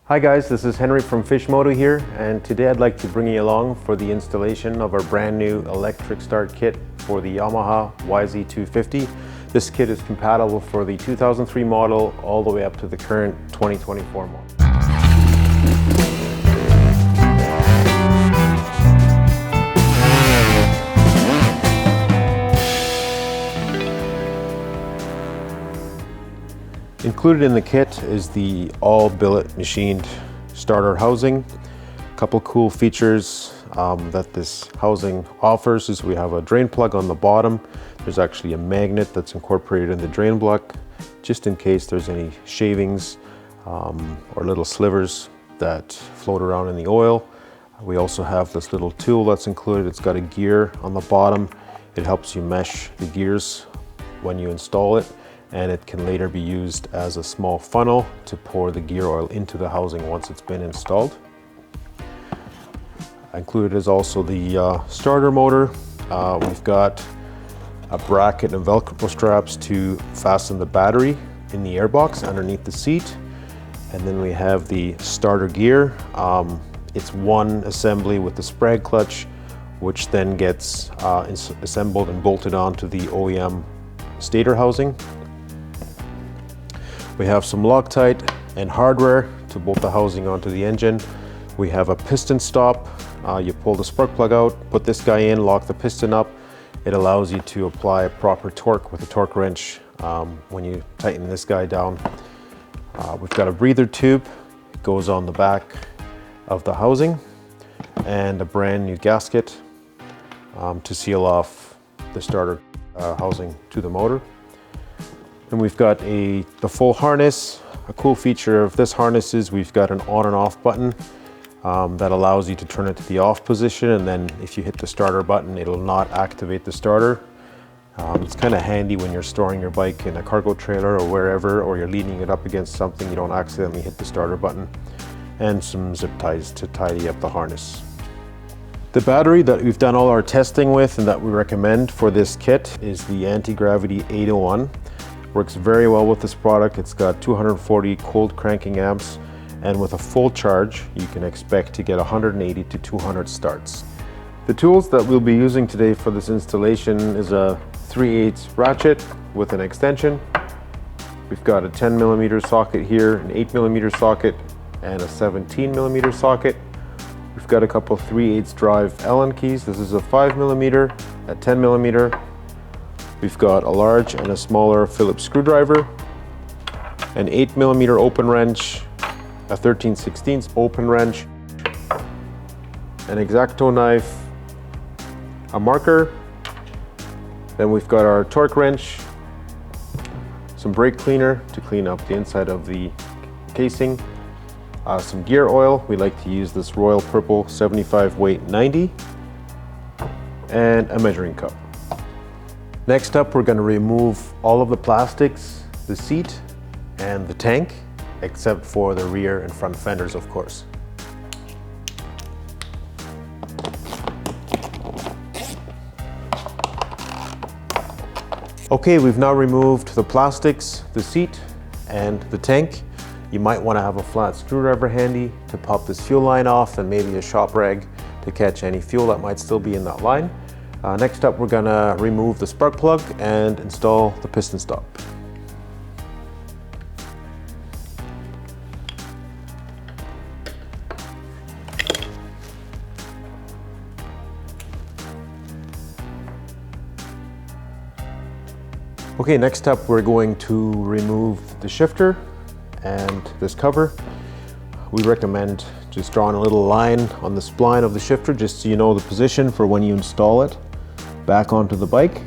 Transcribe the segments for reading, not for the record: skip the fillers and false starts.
Hi guys, this is Henry from FISCH MOTO here, and today I'd like to bring you along for the installation of our brand new electric start kit for the Yamaha YZ250. This kit is compatible for the 2003 model all the way up to the current 2024 model. Included in the kit is the all billet machined starter housing. A couple cool features that this housing offers is we have a drain plug on the bottom. There's actually a magnet that's incorporated in the drain block just in case there's any shavings or little slivers that float around in the oil. We also have this little tool that's included. It's got a gear on the bottom. It helps you mesh the gears when you install it, and it can later be used as a small funnel to pour the gear oil into the housing once it's been installed. Included is also the starter motor. We've got a bracket and Velcro straps to fasten the battery in the airbox underneath the seat. And then we have the starter gear. It's one assembly with the sprag clutch, which then gets assembled and bolted onto the OEM stator housing. We have some Loctite and hardware to bolt the housing onto the engine. We have a piston stop. You pull the spark plug out, put this guy in, lock the piston up. It allows you to apply proper torque with a torque wrench when you tighten this guy down. We've got a breather tube. It goes on the back of the housing, and a brand new gasket to seal off the starter housing to the motor. And we've got the full harness. A cool feature of this harness is we've got an on and off button that allows you to turn it to the off position, and then if you hit the starter button, it'll not activate the starter. It's kind of handy when you're storing your bike in a cargo trailer or wherever, or you're leaning it up against something, you don't accidentally hit the starter button. And some zip ties to tidy up the harness. The battery that we've done all our testing with and that we recommend for this kit is the Anti-Gravity 801. Works very well with this product. It's got 240 cold cranking amps, and with a full charge you can expect to get 180 to 200 starts. The tools that we'll be using today for this installation is a 3/8 ratchet with an extension. We've got a 10mm socket here, an 8mm socket, and a 17mm socket. We've got a couple 3/8 drive Allen keys. This is a 5mm, a 10mm. We've got a large and a smaller Phillips screwdriver, an 8mm open wrench, a 13/16 open wrench, an X-Acto knife, a marker. Then we've got our torque wrench, some brake cleaner to clean up the inside of the casing, some gear oil. We like to use this Royal Purple 75 weight 90, and a measuring cup. Next up, we're going to remove all of the plastics, the seat, and the tank, except for the rear and front fenders, of course. Okay, we've now removed the plastics, the seat, and the tank. You might want to have a flat screwdriver handy to pop this fuel line off, and maybe a shop rag to catch any fuel that might still be in that line. Next up, we're gonna remove the spark plug and install the piston stop. Okay, next up, we're going to remove the shifter and this cover. We recommend just drawing a little line on the spline of the shifter just so you know the position for when you install it back onto the bike.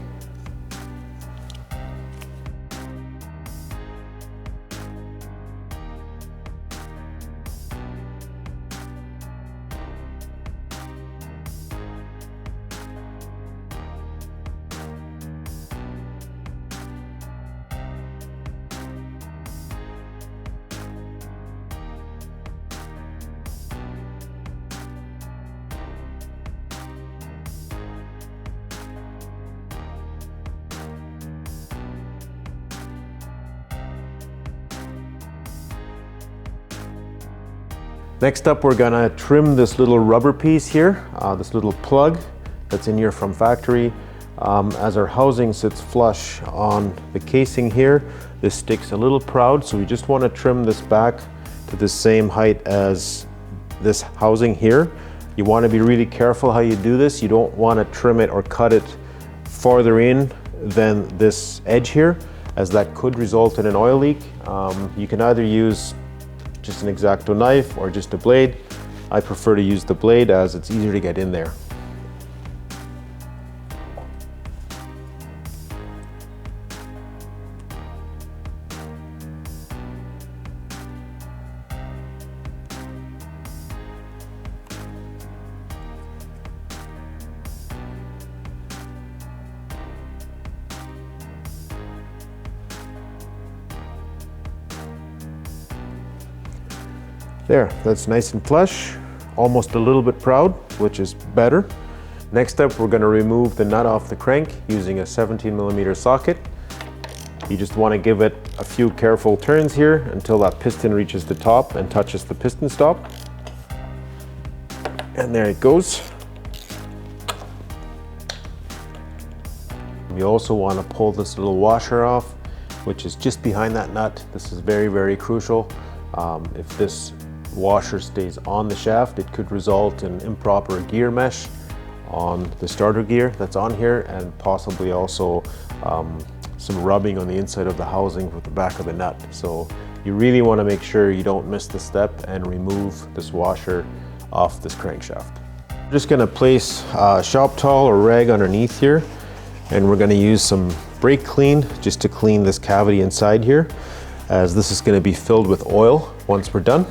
Next up, we're gonna trim this little rubber piece here, this little plug that's in here from factory. As our housing sits flush on the casing here, this sticks a little proud, so we just want to trim this back to the same height as this housing here. You want to be really careful how you do this. You don't want to trim it or cut it farther in than this edge here, as that could result in an oil leak. You can either use just an X-Acto knife or just a blade. I prefer to use the blade as it's easier to get in there. There, that's nice and flush, almost a little bit proud, which is better. Next up, we're going to remove the nut off the crank using a 17mm socket. You just want to give it a few careful turns here until that piston reaches the top and touches the piston stop. And there it goes. We also want to pull this little washer off, which is just behind that nut. This is very, very crucial. If this washer stays on the shaft, it could result in improper gear mesh on the starter gear that's on here, and possibly also some rubbing on the inside of the housing with the back of the nut. So you really want to make sure you don't miss the step and remove this washer off this crankshaft. I'm just going to place shop towel or rag underneath here, and we're going to use some brake clean just to clean this cavity inside here, as this is going to be filled with oil once we're done.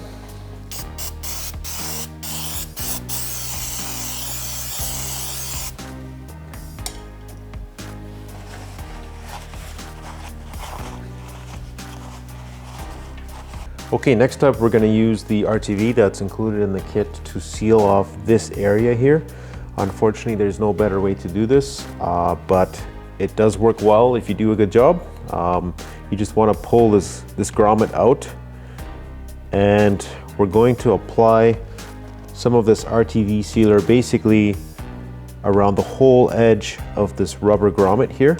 Okay, next up we're going to use the RTV that's included in the kit to seal off this area here. Unfortunately, there's no better way to do this, but it does work well if you do a good job. You just want to pull this grommet out, and we're going to apply some of this RTV sealer basically around the whole edge of this rubber grommet here.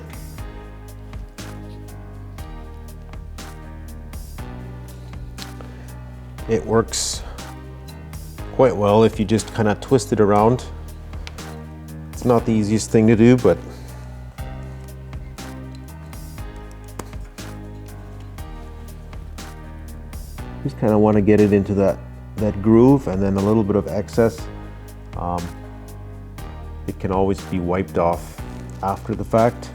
It works quite well if you just kind of twist it around. It's not the easiest thing to do, but just kind of want to get it into that groove, and then a little bit of excess. It can always be wiped off after the fact.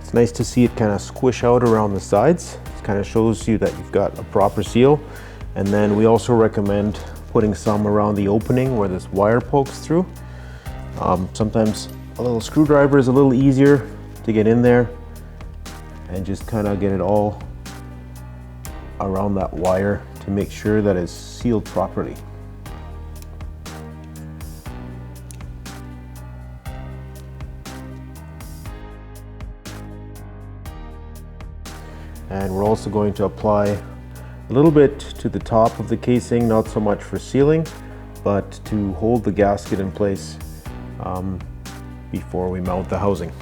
It's nice to see it kind of squish out around the sides. It kind of shows you that you've got a proper seal. And then we also recommend putting some around the opening where this wire pokes through. Sometimes a little screwdriver is a little easier to get in there and just kind of get it all around that wire to make sure that it's sealed properly. And we're also going to apply a little bit to the top of the casing, not so much for sealing, but to hold the gasket in place before we mount the housing.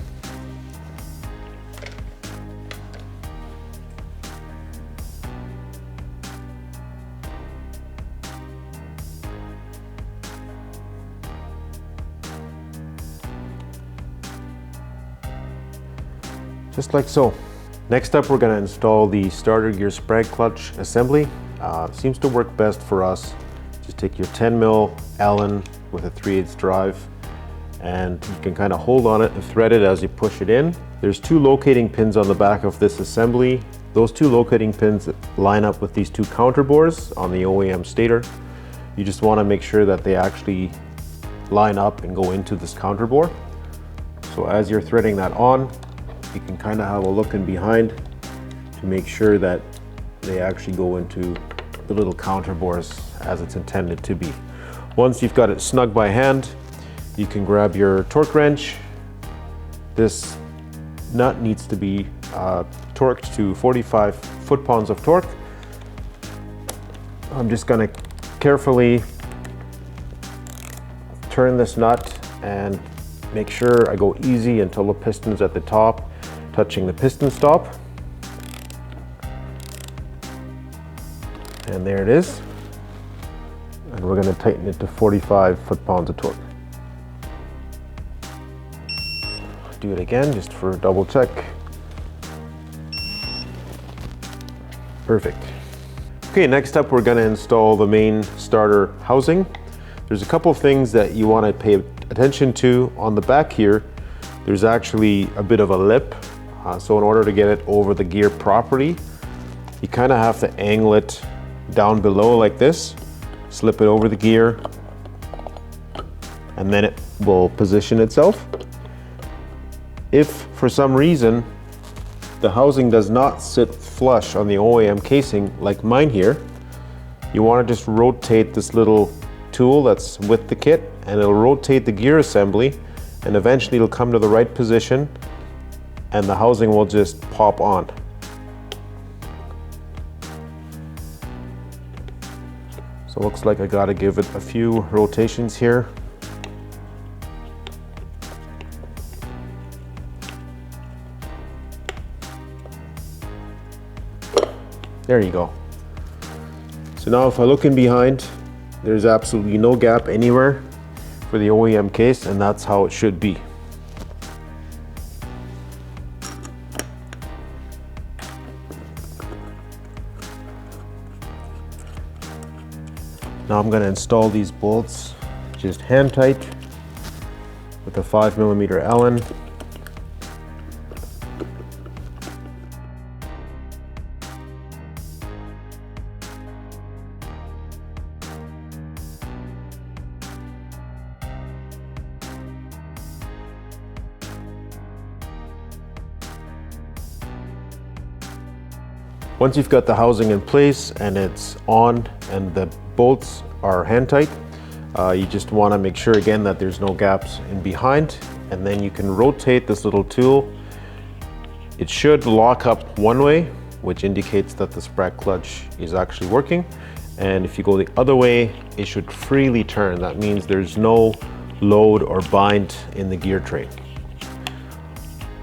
Just like so. Next up, we're going to install the starter gear sprag clutch assembly. Seems to work best for us. Just take your 10mm Allen with a 3/8 drive, and you can kind of hold on it and thread it as you push it in. There's two locating pins on the back of this assembly. Those two locating pins line up with these two counter bores on the OEM stator. You just want to make sure that they actually line up and go into this counter bore. So as you're threading that on, you can kind of have a look in behind to make sure that they actually go into the little counter bores as it's intended to be. Once you've got it snug by hand, you can grab your torque wrench. This nut needs to be torqued to 45 foot-pounds of torque. I'm just going to carefully turn this nut and make sure I go easy until the piston's at the top, touching the piston stop. And there it is. And we're going to tighten it to 45 foot-pounds of torque. Do it again just for a double check. Perfect. Okay, next up we're going to install the main starter housing. There's a couple of things that you want to pay attention to. On the back here, there's actually a bit of a lip. So in order to get it over the gear properly, you kind of have to angle it down below like this, slip it over the gear, and then it will position itself. If for some reason the housing does not sit flush on the OEM casing like mine here, you want to just rotate this little tool that's with the kit, and it'll rotate the gear assembly, and eventually it'll come to the right position and the housing will just pop on. So it looks like I got to give it a few rotations here. There you go. So now if I look in behind, there's absolutely no gap anywhere for the OEM case, and that's how it should be. Now I'm going to install these bolts just hand tight with a 5mm Allen. Once you've got the housing in place and it's on and the bolts are hand tight, you just want to make sure again that there's no gaps in behind, and then you can rotate this little tool. It should lock up one way, which indicates that the sprocket clutch is actually working, and if you go the other way, it should freely turn. That means there's no load or bind in the gear train.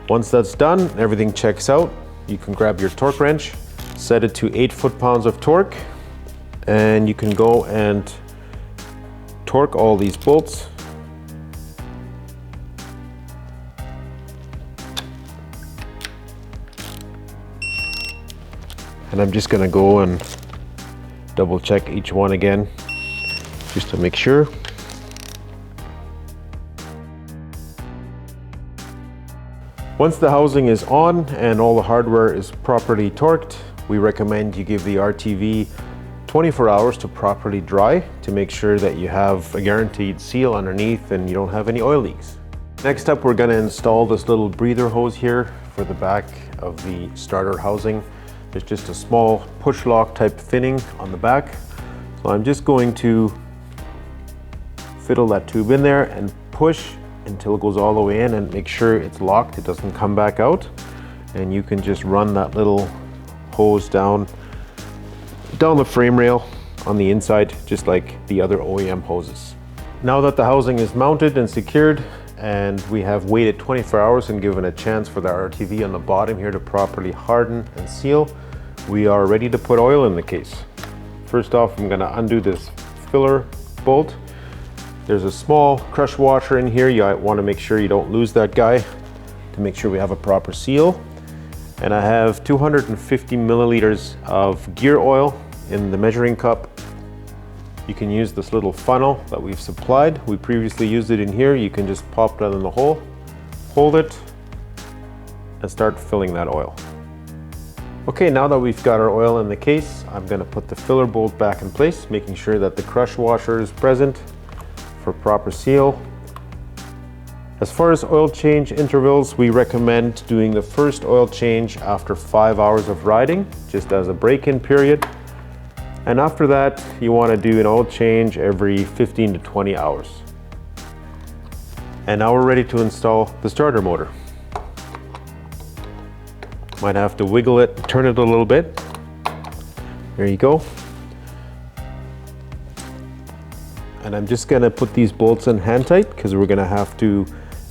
Once that's done, everything checks out, you can grab your torque wrench, set it to 8 foot-pounds of torque, and you can go and torque all these bolts. And I'm just going to go and double check each one again just to make sure. Once the housing is on and all the hardware is properly torqued, we recommend you give the RTV 24 hours to properly dry to make sure that you have a guaranteed seal underneath and you don't have any oil leaks. Next up, we're going to install this little breather hose here for the back of the starter housing. There's just a small push lock type thinning on the back. So I'm just going to fiddle that tube in there and push until it goes all the way in and make sure it's locked, it doesn't come back out. And you can just run that little hose down the frame rail on the inside, just like the other OEM hoses. Now that the housing is mounted and secured, and we have waited 24 hours and given a chance for the RTV on the bottom here to properly harden and seal, we are ready to put oil in the case. First off, I'm going to undo this filler bolt. There's a small crush washer in here. You want to make sure you don't lose that guy to make sure we have a proper seal. And I have 250 milliliters of gear oil in the measuring cup. You can use this little funnel that we've supplied. We previously used it in here. You can just pop that in the hole, hold it, and start filling that oil. Okay, now that we've got our oil in the case, I'm going to put the filler bolt back in place, making sure that the crush washer is present for proper seal. As far as oil change intervals, we recommend doing the first oil change after 5 hours of riding, just as a break-in period. And after that, you want to do an oil change every 15 to 20 hours. And now we're ready to install the starter motor. Might have to wiggle it, turn it a little bit. There you go. And I'm just gonna put these bolts in hand tight because we're gonna have to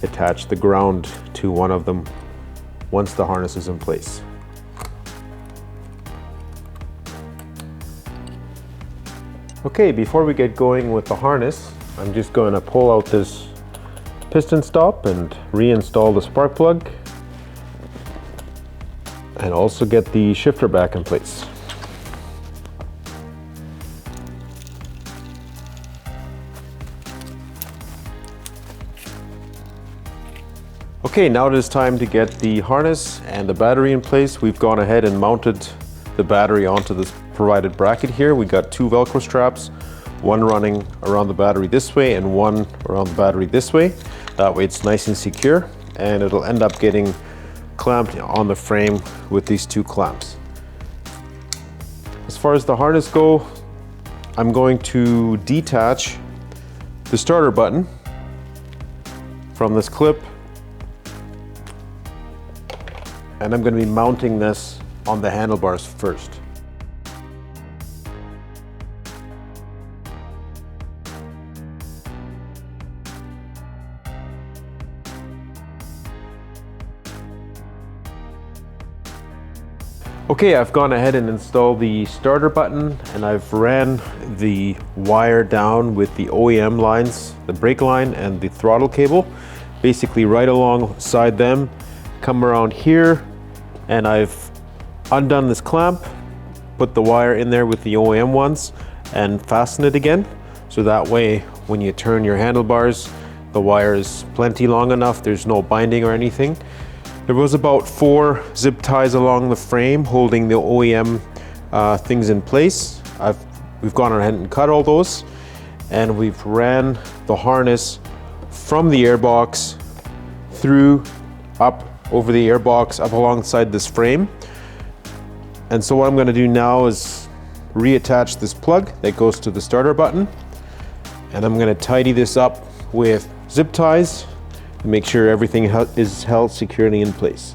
attach the ground to one of them once the harness is in place. Okay, before we get going with the harness, I'm just going to pull out this piston stop and reinstall the spark plug, and also get the shifter back in place. Okay, now it is time to get the harness and the battery in place. We've gone ahead and mounted the battery onto this provided bracket here. We got 2 Velcro straps, one running around the battery this way and one around the battery this way. That way it's nice and secure, and it'll end up getting clamped on the frame with these 2 clamps. As far as the harness go, I'm going to detach the starter button from this clip, and I'm going to be mounting this on the handlebars first. Okay, I've gone ahead and installed the starter button, and I've ran the wire down with the OEM lines, the brake line and the throttle cable, basically right alongside them. Come around here, and I've undone this clamp, put the wire in there with the OEM ones, and fasten it again. So that way, when you turn your handlebars, the wire is plenty long enough, there's no binding or anything. There was about 4 zip ties along the frame holding the OEM things in place. We've gone ahead and cut all those, and we've ran the harness from the airbox through, up over the airbox, up alongside this frame. And so what I'm going to do now is reattach this plug that goes to the starter button, and I'm going to tidy this up with zip ties to make sure everything is held securely in place.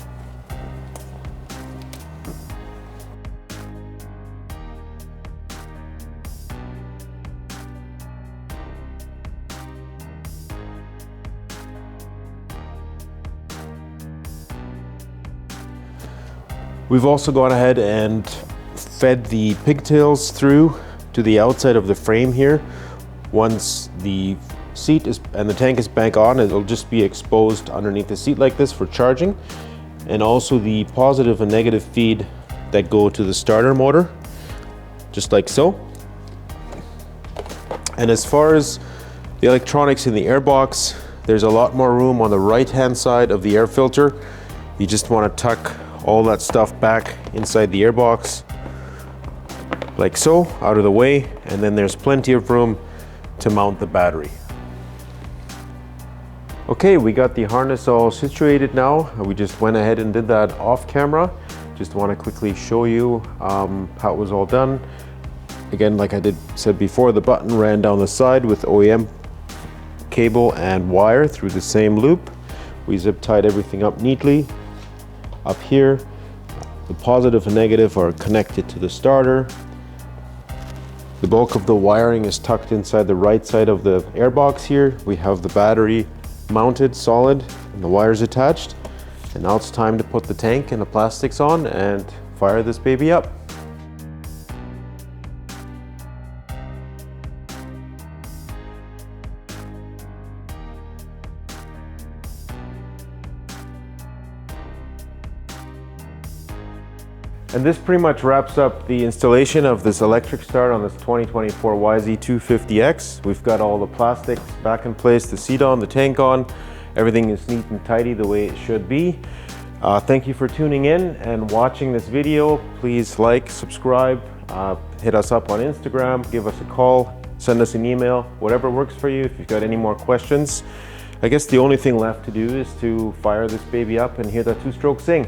We've also gone ahead and fed the pigtails through to the outside of the frame here. Once the seat and the tank is back on, it'll just be exposed underneath the seat like this for charging, and also the positive and negative feed that go to the starter motor, just like so. And as far as the electronics in the airbox, there's a lot more room on the right hand side of the air filter. You just want to tuck all that stuff back inside the airbox like so, out of the way, and then there's plenty of room to mount the battery. Okay, we got the harness all situated now. We just went ahead and did that off camera. Just want to quickly show you how it was all done. Again, like I said before, the button ran down the side with OEM cable and wire through the same loop. We zip tied everything up neatly. Up here, the positive and negative are connected to the starter. The bulk of the wiring is tucked inside the right side of the airbox here. We have the battery mounted solid and the wires attached. And now it's time to put the tank and the plastics on and fire this baby up. And this pretty much wraps up the installation of this electric start on this 2024 YZ250X. We've got all the plastics back in place, the seat on, the tank on. Everything is neat and tidy the way it should be. Thank you for tuning in and watching this video. Please like, subscribe, hit us up on Instagram, give us a call, send us an email, whatever works for you. If you've got any more questions, I guess the only thing left to do is to fire this baby up and hear that two-stroke sing.